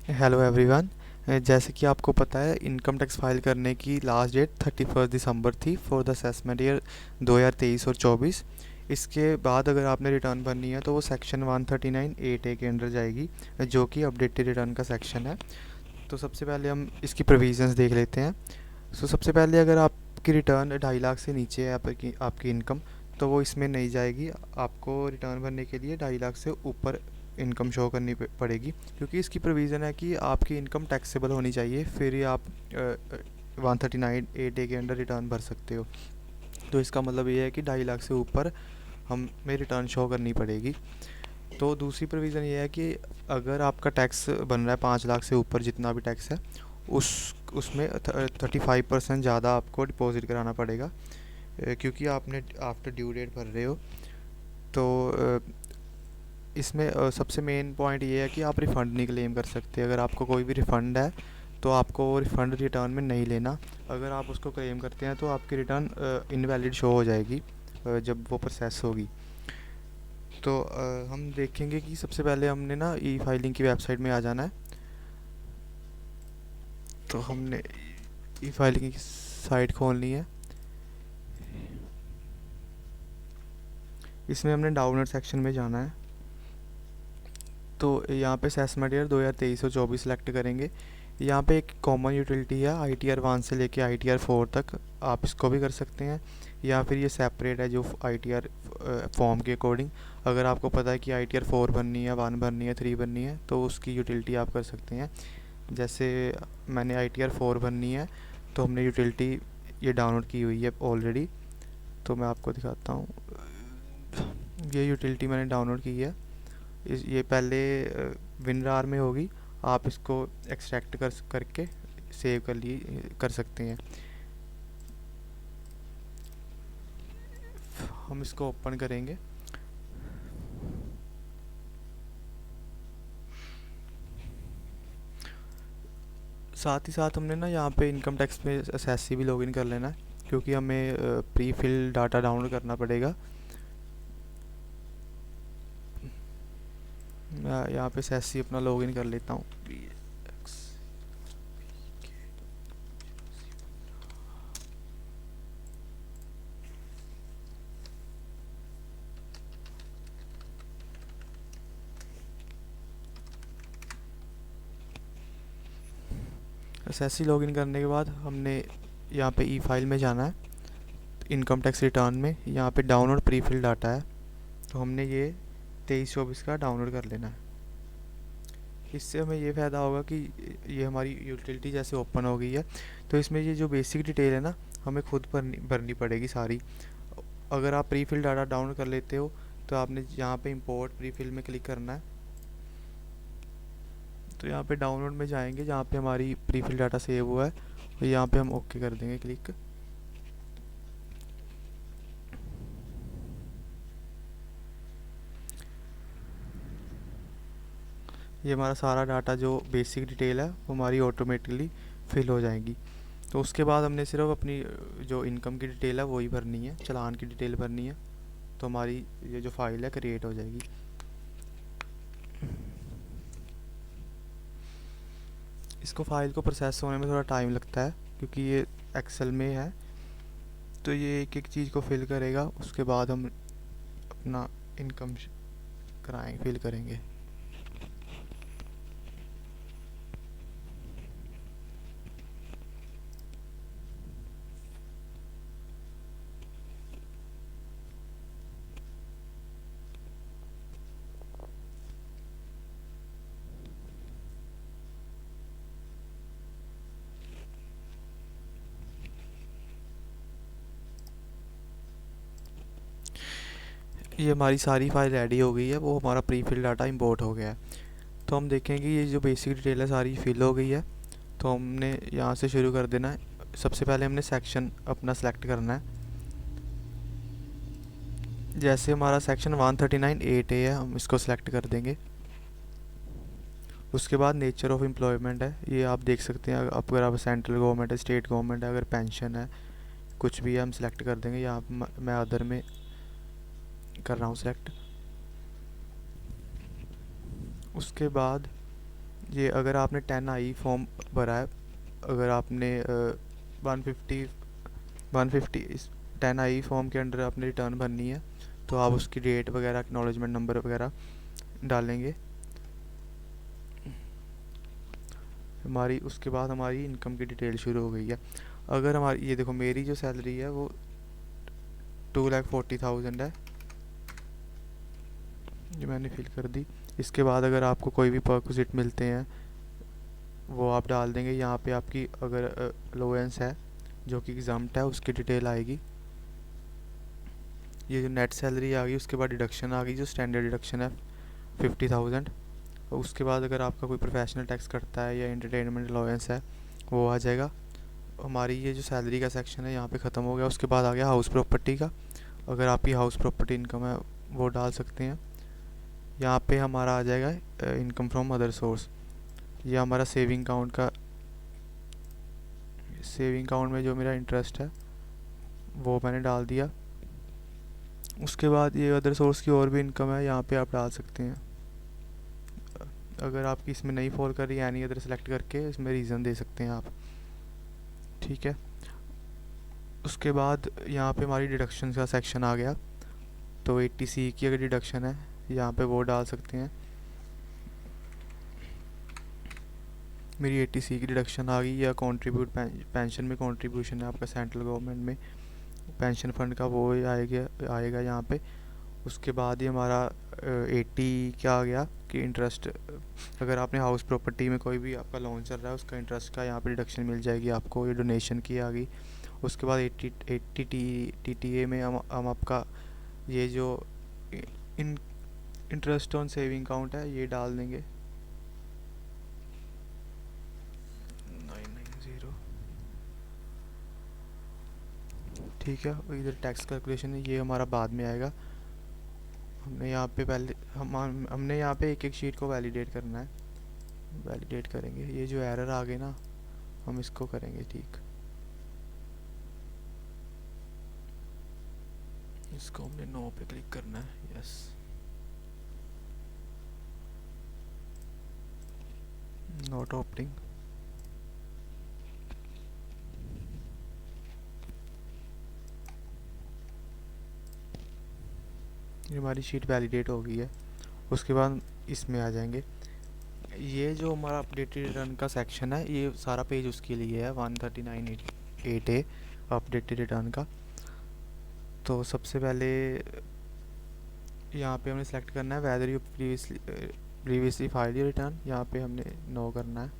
Hello everyone. जैसे कि आपको पता है इनकम टैक्स फाइल करने की लास्ट डेट 31 दिसंबर थी फॉर द असेसमेंट ईयर 2023 और 24। इसके बाद अगर आपने रिटर्न भरनी है तो वो सेक्शन 139(8)(a) के अंडर जाएगी, जो कि अपडेटेड रिटर्न का सेक्शन है। तो सबसे पहले हम इसकी प्रोविजंस देख लेते हैं। सबसे पहले अगर आपकी रिटर्न 2.5 लाख से नीचे है आपकी इनकम, तो वो इसमें नहीं जाएगी। आपको रिटर्न भरने के लिए 2.5 लाख से ऊपर इनकम शो करनी पड़ेगी, क्योंकि इसकी प्रोविज़न है कि आपकी इनकम टैक्सेबल होनी चाहिए, फिर ही आप 139(8)(a) के अंडर रिटर्न भर सकते हो। तो इसका मतलब ये है कि 2.5 लाख से ऊपर हमें रिटर्न शो करनी पड़ेगी। तो दूसरी प्रोविज़न ये है कि अगर आपका टैक्स बन रहा है 5 लाख से ऊपर, जितना भी टैक्स है उस उसमें 35% ज़्यादा आपको डिपॉजिट कराना पड़ेगा, क्योंकि आपने आफ्टर ड्यू डेट भर रहे हो। तो इसमें सबसे मेन पॉइंट ये है कि आप रिफ़ंड नहीं क्लेम कर सकते। अगर आपको कोई भी रिफ़ंड है तो आपको वो रिफ़ंड रिटर्न में नहीं लेना। अगर आप उसको क्लेम करते हैं तो आपकी रिटर्न इनवैलिड शो हो जाएगी जब वो प्रोसेस होगी। तो हम देखेंगे कि सबसे पहले हमने ना ई फाइलिंग की वेबसाइट में आ जाना है। तो हमने ई फाइलिंग की साइट खोलनी है। इसमें हमने डाउनलोड सेक्शन में जाना है। तो यहाँ पे असेसमेंट ईयर 2023 और 24 सेलेक्ट करेंगे। यहाँ पे एक कॉमन यूटिलिटी है ITR 1 से लेके ITR 4 तक, आप इसको भी कर सकते हैं, या फिर ये सेपरेट है जो ITR फॉर्म के अकॉर्डिंग। अगर आपको पता है कि ITR 4 भरनी है, 1 भरनी है, 3 भरनी है, तो उसकी यूटिलिटी आप कर सकते हैं। जैसे मैंने ITR 4 भरनी है, तो हमने यूटिलिटी ये डाउनलोड की हुई है ऑलरेडी। तो मैं आपको दिखाता हूँ, ये यूटिलिटी मैंने डाउनलोड की है। ये पहले विनरार में होगी, आप इसको एक्सट्रैक्ट करके सेव कर सकते हैं। हम इसको ओपन करेंगे। साथ ही साथ हमने ना यहाँ पे इनकम टैक्स में एसएससी भी लॉगिन कर लेना है, क्योंकि हमें प्री फिल डाटा डाउनलोड करना पड़ेगा। मैं यहाँ पे एसएससी अपना लॉगिन कर लेता हूँ। एसएससी लॉगिन करने के बाद हमने यहाँ पे ई फाइल में जाना है, इनकम टैक्स रिटर्न में यहाँ पे डाउनलोड प्री फिल डाटा है। तो हमने ये 23-24 का डाउनलोड कर लेना है। इससे हमें ये फ़ायदा होगा कि ये हमारी यूटिलिटी जैसे ओपन हो गई है, तो इसमें ये जो बेसिक डिटेल है ना, हमें खुद भरनी भरनी पड़ेगी सारी। अगर आप प्री फिल डाटा डाउनलोड कर लेते हो तो आपने यहाँ पे इंपोर्ट प्री फिल में क्लिक करना है। तो यहाँ पे डाउनलोड में जाएंगे जहाँ पे हमारी प्री फिल डाटा सेव हुआ है, तो यहाँ पे हम ओके कर देंगे क्लिक। ये हमारा सारा डाटा जो बेसिक डिटेल है वो हमारी ऑटोमेटिकली फिल हो जाएगी। तो उसके बाद हमने सिर्फ अपनी जो इनकम की डिटेल है वही भरनी है, चालान की डिटेल भरनी है, तो हमारी ये जो फाइल है क्रिएट हो जाएगी। इसको फाइल को प्रोसेस होने में थोड़ा टाइम लगता है, क्योंकि ये एक्सेल में है। तो ये एक एक चीज़ को फिल करेगा, उसके बाद हम अपना इनकम फिल करेंगे। ये हमारी सारी फाइल रेडी हो गई है, वो हमारा प्री फिल डाटा इंपोर्ट हो गया है। तो हम देखेंगे ये जो बेसिक डिटेल है सारी फिल हो गई है। तो हमने यहाँ से शुरू कर देना है। सबसे पहले हमने सेक्शन अपना सेलेक्ट करना है। जैसे हमारा सेक्शन 139(8)(a) है, हम इसको सिलेक्ट कर देंगे। उसके बाद नेचर ऑफ एम्प्लॉयमेंट है, ये आप देख सकते हैं। अगर आप सेंट्रल गवर्नमेंट है, स्टेट गवर्नमेंट है, अगर पेंशन है, कुछ भी है, हम सिलेक्ट कर देंगे। यहाँ मैं अदर में कर रहा हूँ सिलेक्ट। उसके बाद ये अगर आपने 10I फॉर्म भरा है, अगर आपने 150 इस 10I फॉर्म के अंडर आपने रिटर्न भरनी है, तो आप उसकी डेट वगैरह, एक्नॉलेजमेंट नंबर वगैरह डालेंगे हमारी। उसके बाद हमारी इनकम की डिटेल शुरू हो गई है। अगर हमारी, ये देखो मेरी जो सैलरी है वो 2,40,000 है, ये मैंने फिल कर दी। इसके बाद अगर आपको कोई भी परक्विजिट मिलते हैं वो आप डाल देंगे यहाँ पे। आपकी अगर अलाउंस है जो कि एग्जाम्प्ट है, उसकी डिटेल आएगी। ये जो नेट सैलरी आ गई, उसके बाद डिडक्शन आ गई जो स्टैंडर्ड डिडक्शन है 50,000। उसके बाद अगर आपका कोई प्रोफेशनल टैक्स कटता है या एंटरटेनमेंट अलाउंस है वो आ जाएगा। हमारी ये जो सैलरी का सेक्शन है यहाँ पे ख़त्म हो गया। उसके बाद आ गया हाउस प्रॉपर्टी का। अगर आपकी हाउस प्रॉपर्टी इनकम है वो डाल सकते हैं। यहाँ पे हमारा आ जाएगा इनकम फ्रॉम अदर सोर्स। ये हमारा सेविंग अकाउंट का, सेविंग अकाउंट में जो मेरा इंटरेस्ट है वो मैंने डाल दिया। उसके बाद ये अदर सोर्स की और भी इनकम है, यहाँ पे आप डाल सकते हैं। अगर आपकी इसमें नहीं फॉल कर रही है, एनी अदर सेलेक्ट करके इसमें रीज़न दे सकते हैं आप, ठीक है। उसके बाद यहाँ पे हमारी डिडक्शन का सेक्शन आ गया। तो 80C की अगर डिडक्शन है यहाँ पे वो डाल सकते हैं। मेरी 80C की डिडक्शन आ गई। या कंट्रीब्यूट पेंशन में कंट्रीब्यूशन है आपका सेंट्रल गवर्नमेंट में पेंशन फंड का, वो आएगा यहाँ पे। उसके बाद ही हमारा 80 क्या आ गया कि इंटरेस्ट, अगर आपने हाउस प्रॉपर्टी में कोई भी आपका लोन चल रहा है उसका इंटरेस्ट का यहाँ पे डिडक्शन मिल जाएगी आपको। ये डोनेशन की आ गई। उसके बाद 80 TTA में हम आपका ये जो इन इंटरेस्ट ऑन सेविंग अकाउंट है ये डाल देंगे 990, ठीक है। इधर टैक्स कैलकुलेशन है, ये हमारा बाद में आएगा। हमने यहाँ पे पहले हमने यहाँ पे एक एक शीट को वैलिडेट करना है। वैलिडेट करेंगे। ये जो एरर आ गए ना हम इसको करेंगे ठीक। इसको हमने नो पे क्लिक करना है, यस। Not opting. ये हमारी शीट वैलिडेट हो गई है। उसके बाद इसमें आ जाएंगे। ये जो हमारा अपडेटेड रिटर्न का सेक्शन है ये सारा पेज उसके लिए है 139(8)(a) अपडेटेड रिटर्न का। तो सबसे पहले यहाँ पे हमने सेलेक्ट करना है whether you previously file your return. यहाँ पे हमने नो करना है।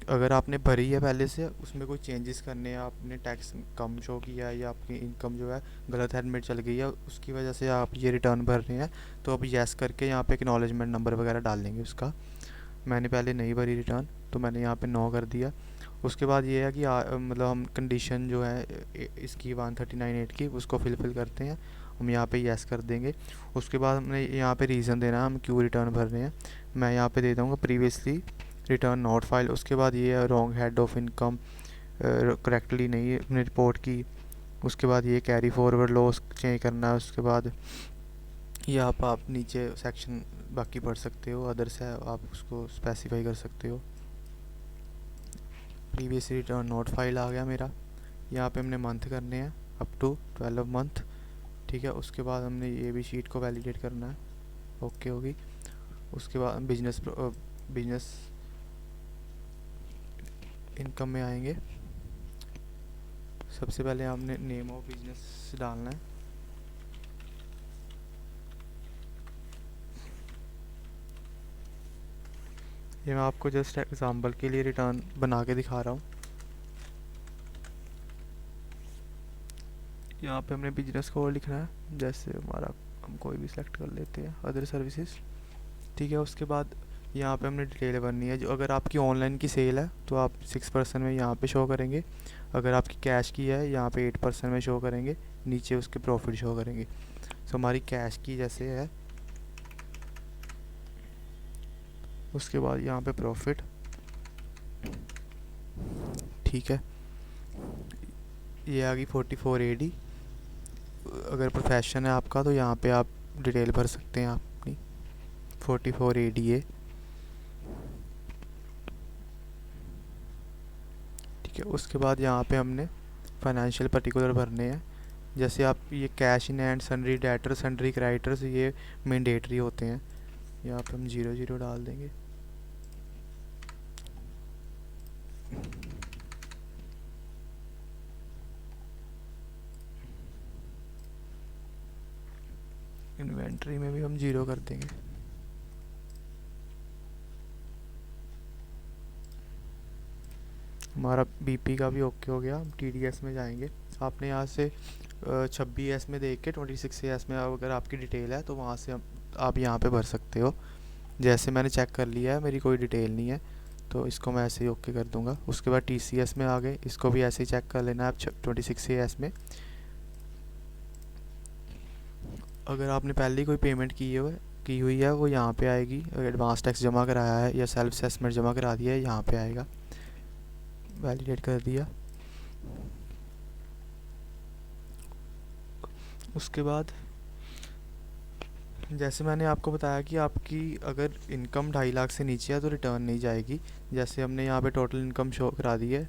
अगर आपने भरी है पहले से, उसमें कोई चेंजेस करने हैं, आपने टैक्स कम शो किया है या आपकी इनकम जो है गलत एडमिट चल गई है उसकी वजह से आप ये रिटर्न भर रहे हैं, तो अब यस करके यहाँ पे एक्नॉलेजमेंट नंबर वगैरह डाल देंगे उसका। मैंने पहले नहीं भरी रिटर्न तो मैंने यहाँ पे नो कर दिया। उसके बाद ये है कि मतलब हम कंडीशन जो है इसकी 139(8) की उसको फिल करते हैं। हम यहाँ पे यस कर देंगे। उसके बाद हमने यहाँ पे रीज़न देना है हम क्यों रिटर्न भर रहे हैं। मैं यहाँ पे दे दूँगा प्रीवियसली रिटर्न नॉट फाइल। उसके बाद ये wrong head of income correctly नहीं अपने रिपोर्ट की। उसके बाद ये कैरी फॉरवर्ड लॉस चेंज करना है। उसके बाद ये आप नीचे सेक्शन बाकी पढ़ सकते हो, अदर्स है आप उसको स्पेसिफाई कर सकते हो। प्रीवियस रिटर्न नोट फाइल आ गया मेरा। यहाँ पे हमने मंथ करने हैं अप टू 12 मंथ, ठीक है। उसके बाद हमने ये भी शीट को वैलिडेट करना है, ओके होगी। उसके बाद बिजनेस इनकम में आएंगे। सबसे पहले हमने नेम ऑफ बिजनेस डालना है। ये मैं आपको जस्ट एग्जांपल के लिए रिटर्न बना के दिखा रहा हूँ। यहाँ पे हमने बिजनेस कोड लिखना है, जैसे हमारा हम कोई भी सिलेक्ट कर लेते हैं अदर सर्विसेज, ठीक है। उसके बाद यहाँ पे हमने डिटेल भरनी है। जो अगर आपकी ऑनलाइन की सेल है तो आप 6% में यहाँ पे शो करेंगे। अगर आपकी कैश की है यहाँ पे 8% में शो करेंगे, नीचे उसके प्रॉफिट शो करेंगे। तो हमारी कैश की जैसे है, उसके बाद यहाँ पे प्रॉफिट, ठीक है। ये आ गई 44 AD। अगर प्रोफेशन है आपका तो यहाँ पे आप डिटेल भर सकते हैं अपनी 44 ADA। ठीक है। उसके बाद यहाँ पे हमने फाइनेंशियल पर्टिकुलर भरने हैं। जैसे आप ये cash in hand, sundry debtor, sundry creditors, ये मैंडेटरी होते हैं। यहाँ पे हम 00 डाल देंगे। इन्वेंट्री में भी हम 0 कर देंगे। हमारा बीपी का भी ओके हो गया। हम टीडीएस में जाएंगे। आपने यहाँ से 26 में देख के 26 में अगर आपकी डिटेल है तो वहाँ से आप यहाँ पे भर सकते हो। जैसे मैंने चेक कर लिया है, मेरी कोई डिटेल नहीं है, तो इसको मैं ऐसे ही ओके कर दूंगा। उसके बाद टीसीएस में आ गए, इसको भी ऐसे ही चेक कर लेना है आप 26 में। अगर आपने पहले ही कोई पेमेंट की हुई है वो यहाँ पे आएगी। अगर एडवांस टैक्स जमा कराया है या सेल्फ असेसमेंट जमा करा दिया है, यहाँ पे आएगा। वैलिडेट कर दिया। उसके बाद जैसे मैंने आपको बताया कि आपकी अगर इनकम 2.5 लाख से नीचे है तो रिटर्न नहीं जाएगी। जैसे हमने यहाँ पे टोटल इनकम शो करा दी है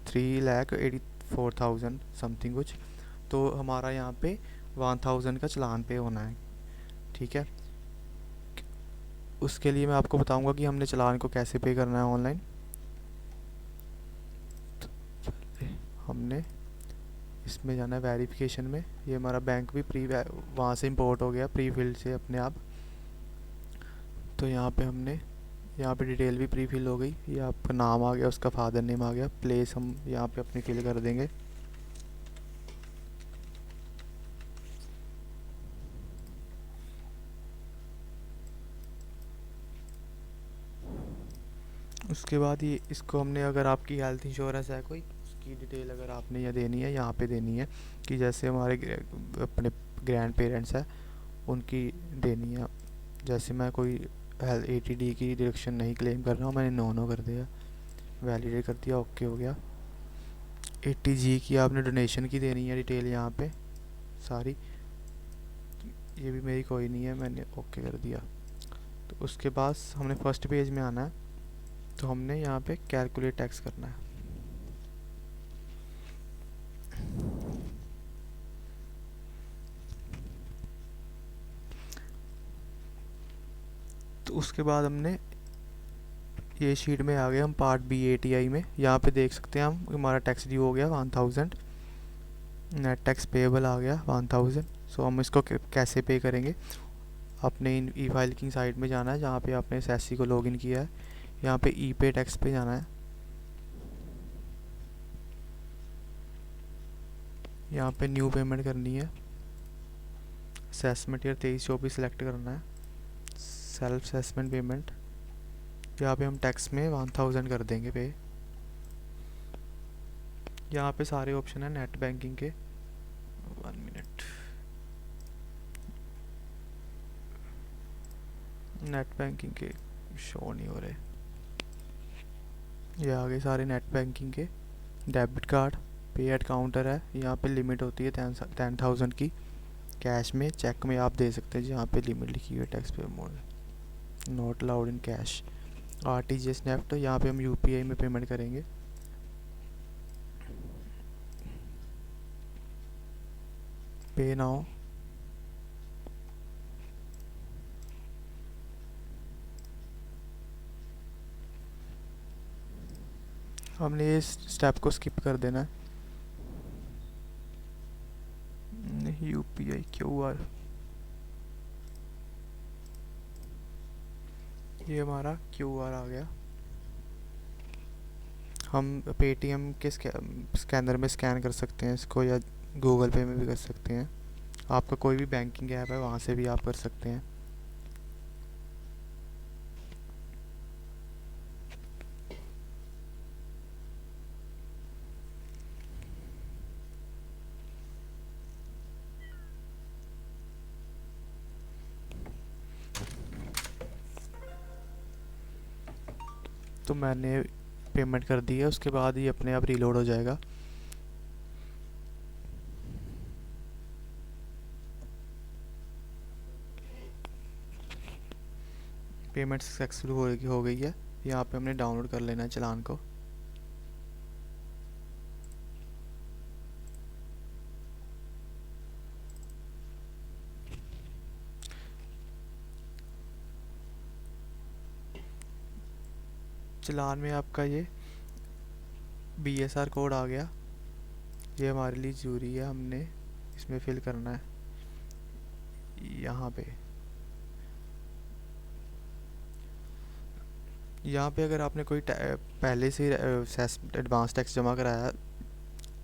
3,84,000 समथिंग कुछ, तो हमारा यहाँ पे 1,000 का चालान पे होना है। ठीक है। उसके लिए मैं आपको बताऊंगा कि हमने चालान को कैसे पे करना है ऑनलाइन। हमने इसमें जाना है वेरिफिकेशन में। ये हमारा बैंक भी वहाँ से इंपोर्ट हो गया प्री फिल्ड से अपने आप। तो यहाँ पे हमने यहाँ पे डिटेल भी प्री फिल हो गई। ये आपका नाम आ गया, उसका फादर नेम आ गया, प्लेस हम यहाँ पे अपनी फिल कर देंगे। उसके बाद ये इसको हमने, अगर आपकी हेल्थ इंश्योरेंस है कोई, उसकी डिटेल अगर आपने ये देनी है, यहाँ पे देनी है कि जैसे हमारे अपने ग्रैंड पेरेंट्स हैं उनकी देनी है। जैसे मैं कोई हेल्थ एटीडी की डिडक्शन नहीं क्लेम कर रहा हूँ, मैंने नो कर दिया, वैलिडेट कर दिया, ओके हो गया। 80G की आपने डोनेशन की देनी है डिटेल यहाँ पे सारी। ये भी मेरी कोई नहीं है, मैंने ओके कर दिया। तो उसके बाद हमने फर्स्ट पेज में आना है। तो हमने यहाँ पे कैलकुलेट टैक्स करना है। तो उसके बाद हमने ये शीट में आ गए हम पार्ट बी ATI में। यहाँ पे देख सकते हैं हम, हमारा टैक्स ड्यू हो गया 1000, नेट टैक्स पेएबल आ गया 1000। सो हम इसको कैसे पे करेंगे, अपने ई फाइलिंग साइट में जाना है जहाँ पे आपने SESI को लॉगिन किया है। यहाँ पे ई पे टैक्स पे जाना है। यहाँ पे न्यू पेमेंट करनी है। असेसमेंट ईयर 23-24 सेलेक्ट करना है। सेल्फ असेसमेंट पेमेंट, यहाँ पे हम टैक्स में 1000 कर देंगे पे। यहाँ पे सारे ऑप्शन है नेट बैंकिंग के। 1 मिनट, नेट बैंकिंग के शो नहीं हो रहे। ये आगे सारे नेट बैंकिंग के। डेबिट कार्ड, पे एट काउंटर है, यहाँ पे लिमिट होती है 10,000 की। कैश में, चेक में आप दे सकते हैं जहाँ पे लिमिट लिखी हुई है टैक्स पे mode, not allowed in cash. RTGS NEFT, यहाँ पे हम UPI में पेमेंट करेंगे। पे नाउ, हमने इस स्टेप को स्किप कर देना है। UPI QR, ये हमारा QR आ गया। हम पेटीएम के स्कैनर में स्कैन कर सकते हैं इसको, या गूगल पे में भी कर सकते हैं। आपका कोई भी बैंकिंग ऐप है वहाँ से भी आप कर सकते हैं। तो मैंने पेमेंट कर दी है, उसके बाद ये अपने आप रीलोड हो जाएगा। पेमेंट सक्सेसफुल हो गई है। यहाँ पे हमने डाउनलोड कर लेना है चालान को। चालान में आपका ये BSR कोड आ गया। ये हमारे लिए ज़रूरी है, हमने इसमें फिल करना है यहाँ पे। यहाँ पे अगर आपने कोई पहले से एडवांस टैक्स जमा कराया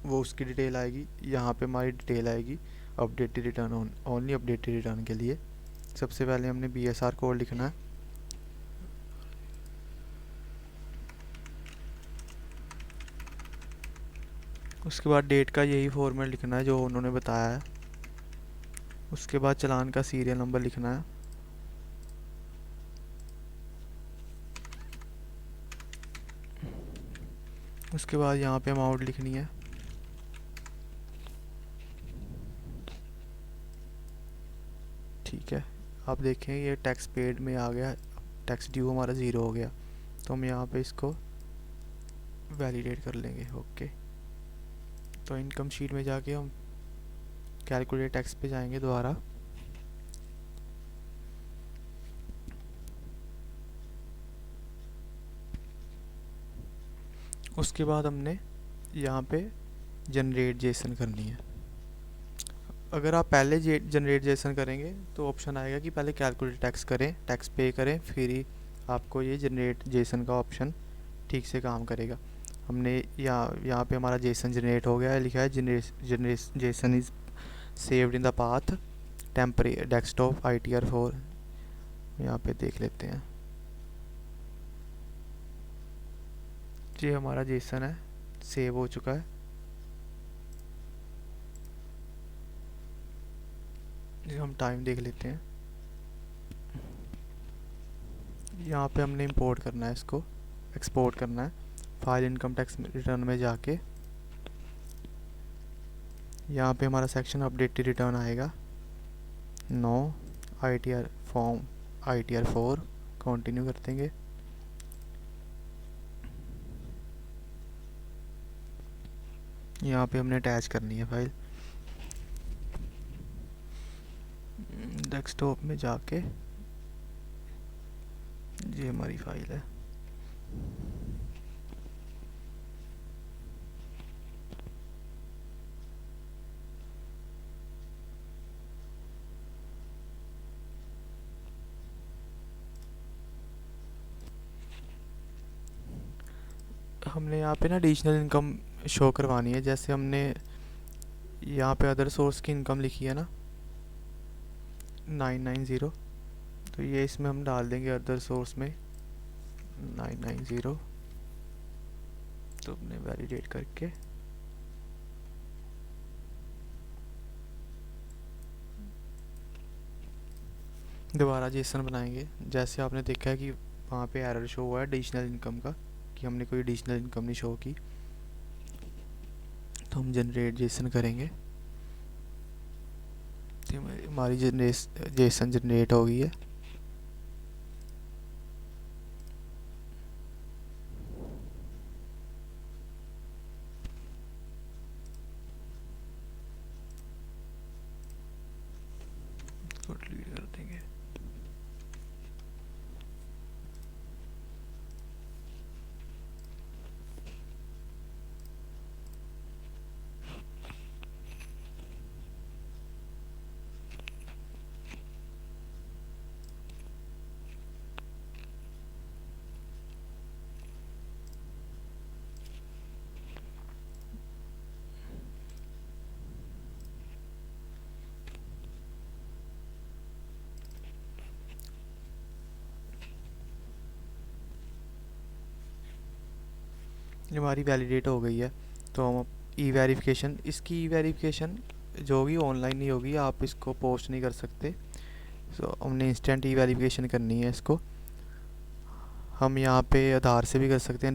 वो उसकी डिटेल आएगी। यहाँ पे हमारी डिटेल आएगी updated return, only updated return के लिए। सबसे पहले हमने BSR कोड लिखना है। उसके बाद डेट का यही फॉर्मेट लिखना है जो उन्होंने बताया है। उसके बाद चालान का सीरियल नंबर लिखना है। उसके बाद यहाँ पे अमाउंट लिखनी है। ठीक है, आप देखें ये टैक्स पेड में आ गया, टैक्स ड्यू हमारा ज़ीरो हो गया। तो हम यहाँ पे इसको वैलिडेट कर लेंगे। ओके, तो इनकम शीट में जाके हम कैलकुलेट टैक्स पे जाएंगे दोबारा। उसके बाद हमने यहाँ पे जनरेट जेसन करनी है। अगर आप पहले जनरेट जेसन करेंगे तो ऑप्शन आएगा कि पहले कैलकुलेट टैक्स करें, टैक्स पे करें, फिर ही आपको ये जनरेट जेसन का ऑप्शन ठीक से काम करेगा। हमने यहाँ पे हमारा जेसन जनरेट हो गया है, लिखा है Jason is saved in the path temporary desktop ITR4। यहाँ पे देख लेते हैं, ये हमारा जेसन है, सेव हो चुका है। हम टाइम देख लेते हैं। यहाँ पे हमने इंपोर्ट करना है, इसको एक्सपोर्ट करना है। फाइल इनकम टैक्स रिटर्न में जाके यहाँ पे हमारा सेक्शन अपडेटेड रिटर्न आएगा। No ITR form ITR4 continue कर देंगे। यहाँ पे हमने अटैच करनी है फाइल। डेस्कटॉप में जाके ये हमारी फाइल है। हमने यहाँ पे ना एडिशनल इनकम शो करवानी है। जैसे हमने यहाँ पे अदर सोर्स की इनकम लिखी है ना 990, तो ये इसमें हम डाल देंगे अदर सोर्स में 990। तो हमने वैलिडेट करके दोबारा जेसन बनाएंगे। जैसे आपने देखा है कि वहाँ पे एरर शो हुआ है एडिशनल इनकम का, कि हमने कोई एडिशनल इनकम नहीं शो की। तो हम जनरेट जेसन करेंगे। तो हमारी जेसन जनरेट हो गई है। इसको डिलीट कर देंगे। ये हमारी वैलिडेट हो गई है। तो हम ई वेरिफिकेशन, इसकी ई वेरिफिकेशन जो होगी ऑनलाइन नहीं होगी, आप इसको पोस्ट नहीं कर सकते। तो हमने इंस्टेंट ई वेरिफिकेशन करनी है इसको। हम यहाँ पे आधार से भी कर सकते हैं,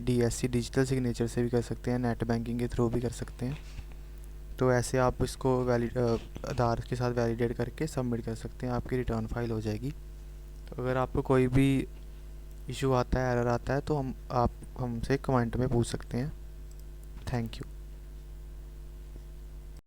DSC डिजिटल सिग्नेचर से भी कर सकते हैं, नेट बैंकिंग के थ्रू भी कर सकते हैं। तो ऐसे आप इसको आधार के साथ वैलिडेट करके सबमिट कर सकते हैं, आपकी रिटर्न फाइल हो जाएगी। तो अगर आपको कोई भी इशू आता है, एरर आता है, तो आप हमसे कमेंट में पूछ सकते हैं। Thank you.